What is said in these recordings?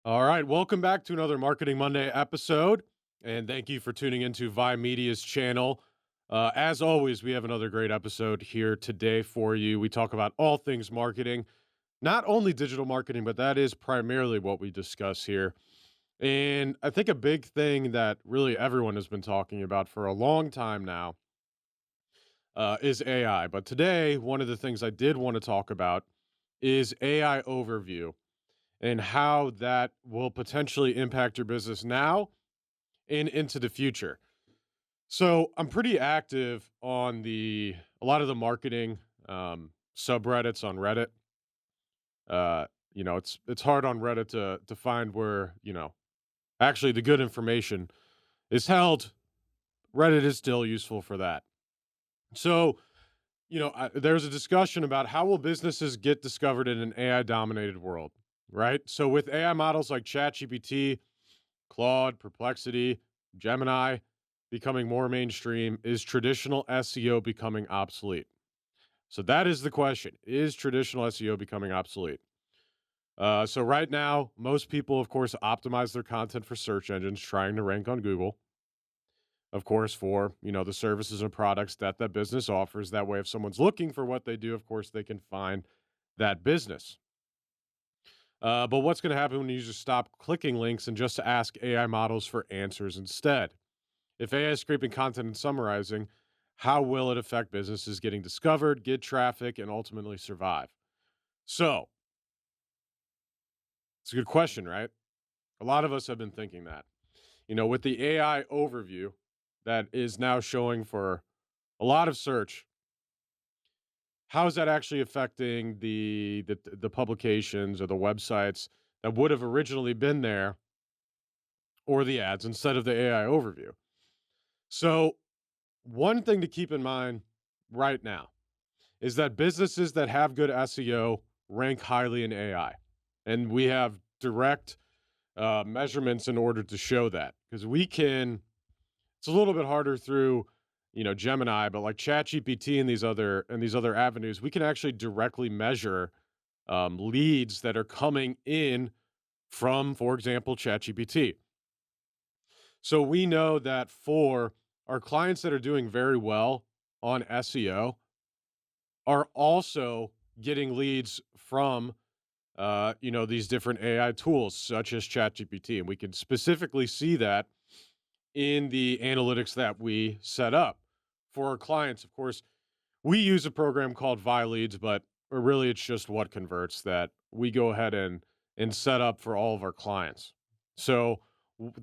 All right, welcome back to another Marketing Monday episode, and thank you for tuning into Vi Media's channel. As always, we have another great episode here today for you. We talk about all things marketing, not only digital marketing, but that is primarily what we discuss here. And I think a big thing that really everyone has been talking about for a long time now is AI. But today, one of the things I did want to talk about is AI overview and how that will potentially impact your business now and into the future. So I'm pretty active on the a lot of the marketing subreddits on Reddit. It's hard on Reddit to find where actually the good information is held. Reddit is still useful for that. So there's a discussion about how will businesses get discovered in an AI dominated world, right? So with AI models like ChatGPT, Claude, Perplexity, Gemini becoming more mainstream, is traditional SEO becoming obsolete? So that is the question. Is traditional SEO becoming obsolete? So right now, most people, of course, optimize their content for search engines, trying to rank on Google, of course, for the services and products that that business offers. That way, if someone's looking for what they do, of course, they can find that business. But what's going to happen when you just stop clicking links and just ask AI models for answers instead? If AI is scraping content and summarizing, how will it affect businesses getting discovered, get traffic, and ultimately survive? So, it's a good question, right? A lot of us have been thinking that. With the AI overview that is now showing for a lot of search, how is that actually affecting the publications or the websites that would have originally been there or the ads instead of the AI overview? So, one thing to keep in mind right now is that businesses that have good SEO rank highly in AI. And we have direct measurements in order to show that because it's a little bit harder through, Gemini, but like ChatGPT and these other avenues, we can actually directly measure leads that are coming in from, for example, ChatGPT. So we know that for our clients that are doing very well on SEO, are also getting leads from these different AI tools such as ChatGPT. And we can specifically see that in the analytics that we set up for our clients. Of course, we use a program called ViLeads, but really it's just what converts that we go ahead and set up for all of our clients. So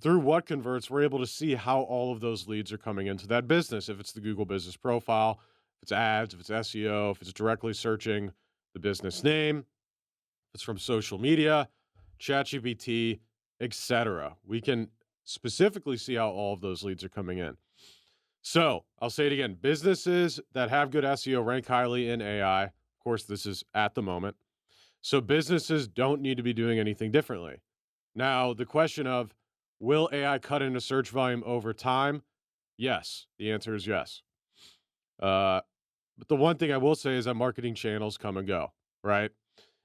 through what converts, we're able to see how all of those leads are coming into that business. If it's the Google business profile, if it's ads, if it's SEO, if it's directly searching the business name, if it's from social media, ChatGPT, etc. We can specifically see how all of those leads are coming in. So I'll say it again: businesses that have good SEO rank highly in AI. Of course, this is at the moment. So businesses don't need to be doing anything differently. Now, the question of will AI cut into search volume over time? Yes, the answer is yes. Uh, but the one thing I will say is that marketing channels come and go, right?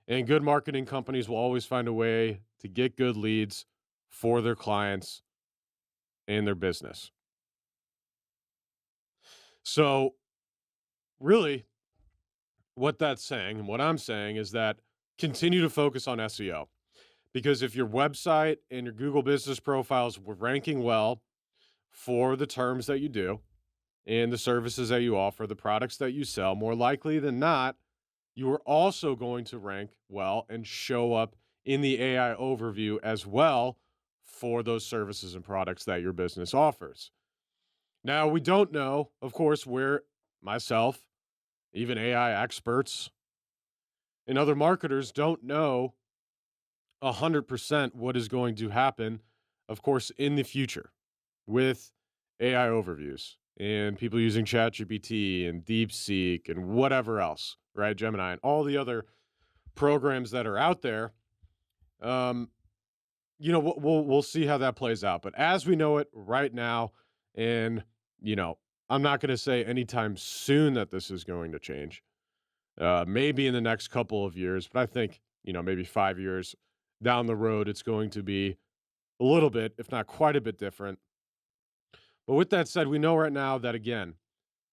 And good marketing companies will always find a way to get good leads for their clients and their business. So, really, what that's saying and what I'm saying is that continue to focus on SEO because if your website and your Google business profiles were ranking well for the terms that you do and the services that you offer, the products that you sell, more likely than not, you are also going to rank well and show up in the AI overview as well for those services and products that your business offers. Now, we don't know, of course, where myself, even AI experts, and other marketers don't know 100% what is going to happen, of course, in the future with AI overviews and people using ChatGPT and DeepSeek and whatever else, right? Gemini and all the other programs that are out there. Um, we'll see how that plays out. But as we know it right now, and you know, I'm not going to say anytime soon that this is going to change. Maybe in the next couple of years, but I think maybe 5 years down the road, it's going to be a little bit, if not quite a bit different. But with that said, we know right now that, again,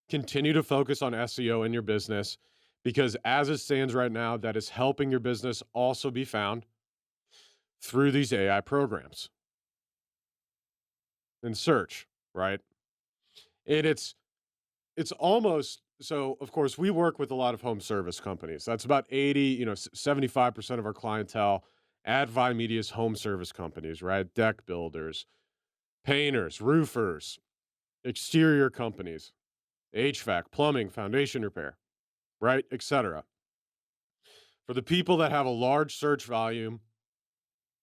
continue to focus on SEO in your business because as it stands right now, that is helping your business also be found through these AI programs and search, right? And it's almost so of course we work with a lot of home service companies. That's about 80, 75% of our clientele at Vi Media's home service companies, right? Deck builders, painters, roofers, exterior companies, HVAC, plumbing, foundation repair, right? Etc. For the people that have a large search volume,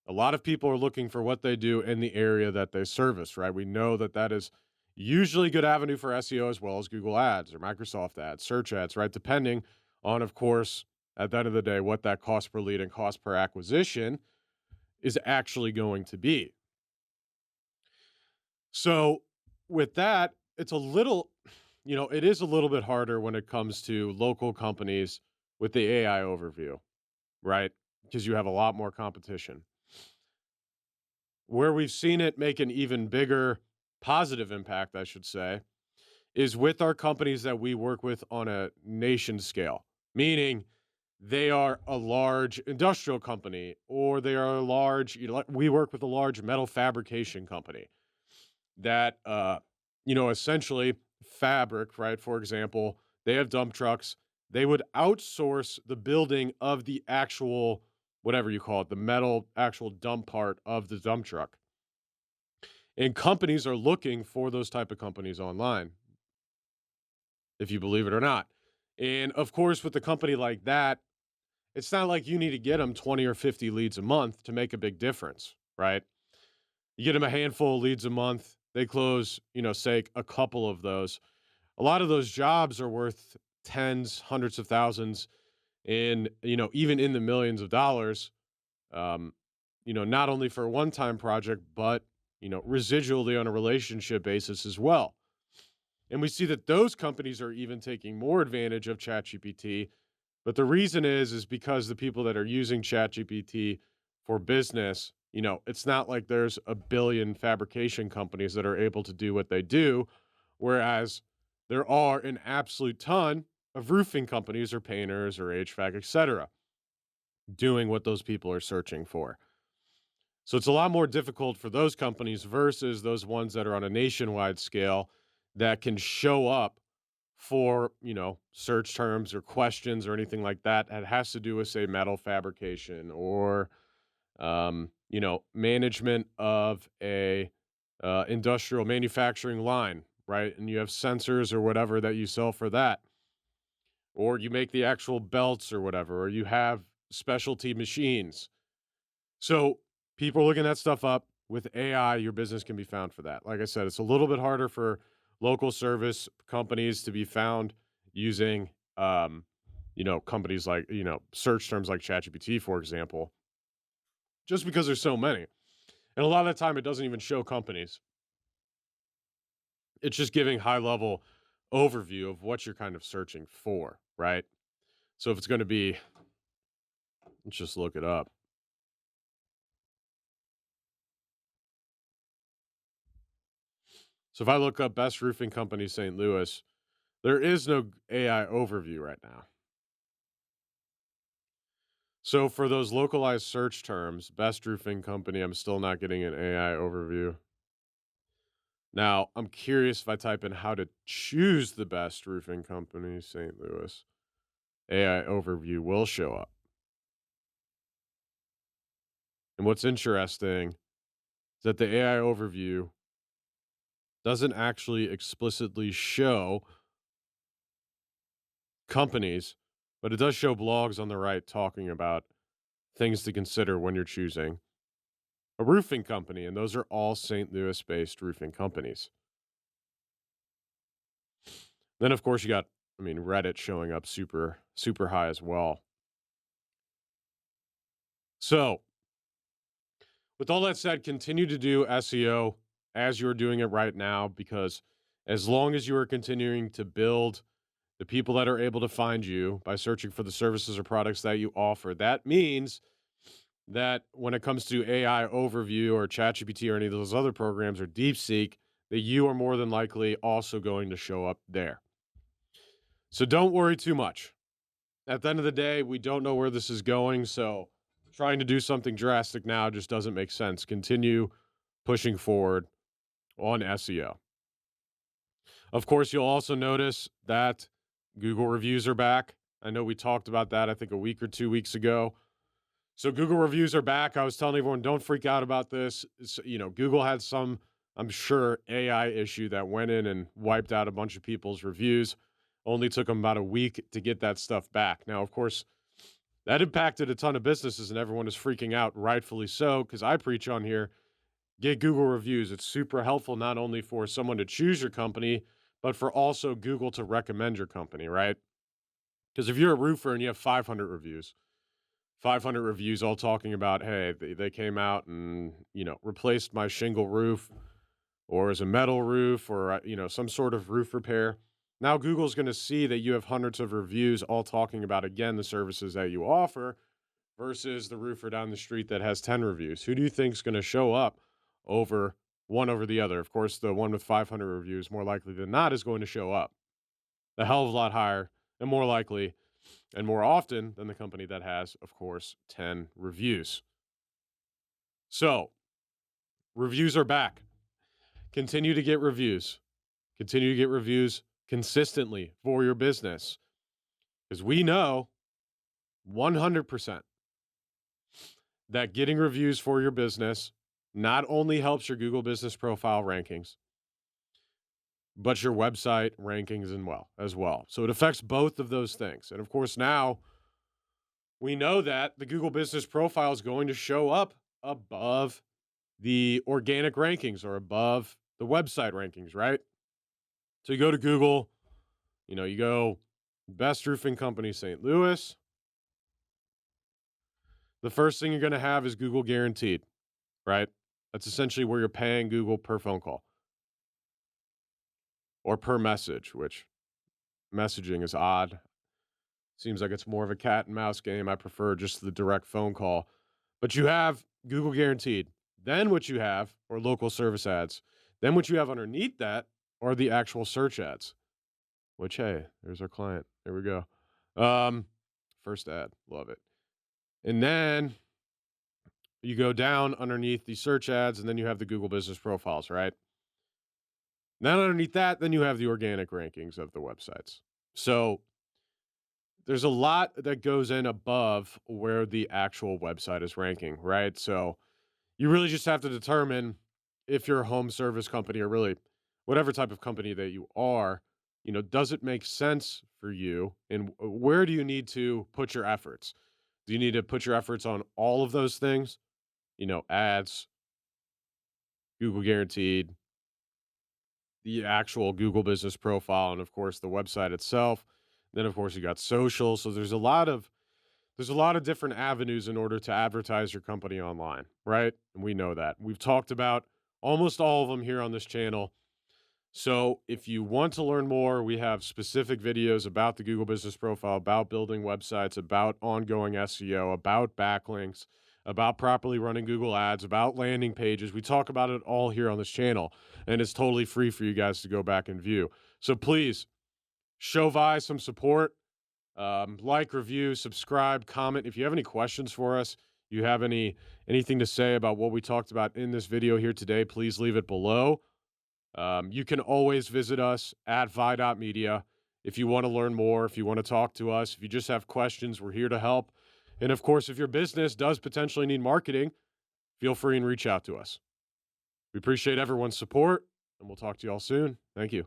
a lot of people are looking for what they do in the area that they service, right? We know that that is usually good avenue for SEO as well as Google Ads or Microsoft Ads, search ads, right? Depending on, of course, at the end of the day, what that cost per lead and cost per acquisition is actually going to be. So, with that, it's a little, it is a little bit harder when it comes to local companies with the AI overview, right? Because you have a lot more competition. Where we've seen it make an even bigger positive impact, I should say, is with our companies that we work with on a nation scale, meaning they are a large industrial company or they are a large, we work with a large metal fabrication company that, essentially fabric, right? For example, they have dump trucks. They would outsource the building of the actual, whatever you call it, the metal actual dump part of the dump truck. And companies are looking for those type of companies online, if you believe it or not. And of course, with a company like that, it's not like you need to get them 20 or 50 leads a month to make a big difference, right? You get them a handful of leads a month, they close, say a couple of those. A lot of those jobs are worth tens, hundreds of thousands, and, even in the millions of dollars, um, not only for a one time project, but, residually on a relationship basis as well. And we see that those companies are even taking more advantage of ChatGPT. But the reason is because the people that are using ChatGPT for business, it's not like there's a billion fabrication companies that are able to do what they do, whereas there are an absolute ton of roofing companies or painters or HVAC, etc., doing what those people are searching for. So it's a lot more difficult for those companies versus those ones that are on a nationwide scale that can show up for, search terms or questions or anything like that. That has to do with, say, metal fabrication or, management of a industrial manufacturing line, right? And you have sensors or whatever that you sell for that, or you make the actual belts or whatever, or you have specialty machines. So people are looking that stuff up. With AI, your business can be found for that. Like I said, it's a little bit harder for local service companies to be found using, companies like, search terms like ChatGPT, for example, just because there's so many. And a lot of the time, it doesn't even show companies. It's just giving high level overview of what you're kind of searching for, right? So if it's going to be, let's just look it up. So if I look up best roofing company St. Louis, there is no AI overview right now. So for those localized search terms, best roofing company, I'm still not getting an AI overview. Now, I'm curious if I type in how to choose the best roofing company, St. Louis, AI overview will show up. And what's interesting is that the AI overview doesn't actually explicitly show companies, but it does show blogs on the right talking about things to consider when you're choosing a roofing company, and those are all St. Louis based roofing companies. Then, of course, you got, Reddit showing up super, super high as well. So, with all that said, continue to do SEO as you're doing it right now, because as long as you are continuing to build the people that are able to find you by searching for the services or products that you offer, that means that when it comes to AI overview or ChatGPT or any of those other programs or DeepSeek, that you are more than likely also going to show up there. So don't worry too much. At the end of the day, we don't know where this is going. So trying to do something drastic now just doesn't make sense. Continue pushing forward on SEO. Of course, you'll also notice that Google reviews are back. I know we talked about that, I think, a week or 2 weeks ago. So Google reviews are back. I was telling everyone, don't freak out about this. Google had some, I'm sure, AI issue that went in and wiped out a bunch of people's reviews. Only took them about a week to get that stuff back. Now, of course, that impacted a ton of businesses and everyone is freaking out, rightfully so, because I preach on here, get Google reviews. It's super helpful not only for someone to choose your company, but for also Google to recommend your company, right? Because if you're a roofer and you have 500 reviews all talking about, hey, they came out and, replaced my shingle roof or as a metal roof or, some sort of roof repair. Now Google's going to see that you have hundreds of reviews all talking about, again, the services that you offer versus the roofer down the street that has 10 reviews. Who do you think is going to show up over one over the other? Of course, the one with 500 reviews, more likely than not, is going to show up a hell of a lot higher and more likely and more often than the company that has, of course, 10 reviews. So, reviews are back. Continue to get reviews. Continue to get reviews consistently for your business. Because we know 100% that getting reviews for your business not only helps your Google Business Profile rankings, but your website rankings as well. So it affects both of those things. And of course, now we know that the Google Business Profile is going to show up above the organic rankings or above the website rankings, right? So you go to Google, you go best roofing company, St. Louis. The first thing you're going to have is Google guaranteed, right? That's essentially where you're paying Google per phone call or per message, which messaging is odd. Seems like it's more of a cat and mouse game. I prefer just the direct phone call. But you have Google guaranteed. Then what you have are local service ads. Then what you have underneath that are the actual search ads, which, hey, there's our client. There we go. First ad. Love it. And then you go down underneath the search ads, and then you have the Google Business Profiles, right? Then underneath that, then you have the organic rankings of the websites. So there's a lot that goes in above where the actual website is ranking, right? So you really just have to determine if you're a home service company or really whatever type of company that you are, does it make sense for you? And where do you need to put your efforts? Do you need to put your efforts on all of those things? Ads, Google guaranteed, the actual Google Business Profile, and of course the website itself. Then of course you got social. So there's a lot of different avenues in order to advertise your company online, right? And we know that. We've talked about almost all of them here on this channel. So if you want to learn more, we have specific videos about the Google Business Profile, about building websites, about ongoing SEO, about backlinks, about properly running Google Ads, about landing pages. We talk about it all here on this channel, and it's totally free for you guys to go back and view. So please show Vi some support. Like, review, subscribe, comment. If you have any questions for us, you have anything to say about what we talked about in this video here today, please leave it below. You can always visit us at vi.media if you want to learn more, if you want to talk to us, if you just have questions, we're here to help. And of course, if your business does potentially need marketing, feel free and reach out to us. We appreciate everyone's support, and we'll talk to you all soon. Thank you.